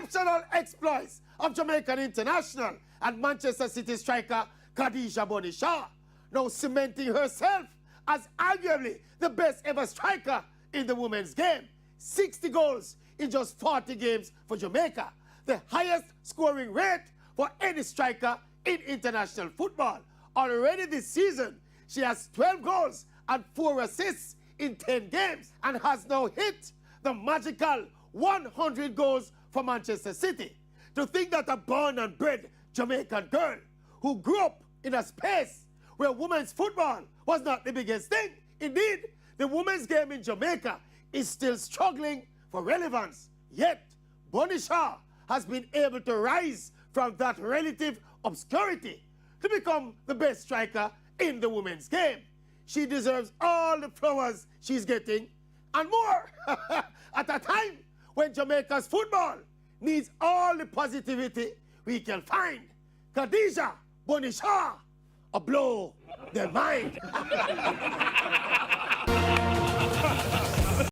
exceptional exploits of Jamaican international and Manchester City striker Khadija Bonishaw, now cementing herself as arguably the best ever striker in the women's game. 60 goals in just 40 games for Jamaica, the highest scoring rate for any striker in international football. Already this season, she has 12 goals and 4 assists in 10 games and has now hit the magical 100 goals for Manchester City. To think that a born and bred Jamaican girl who grew up in a space where women's football was not the biggest thing. Indeed, the women's game in Jamaica is still struggling for relevance. Yet, Bonishaw has been able to rise from that relative obscurity to become the best striker in the women's game. She deserves all the flowers she's getting and more at a time when Jamaica's football needs all the positivity we can find. Khadija Bonishaw, a blow their mind.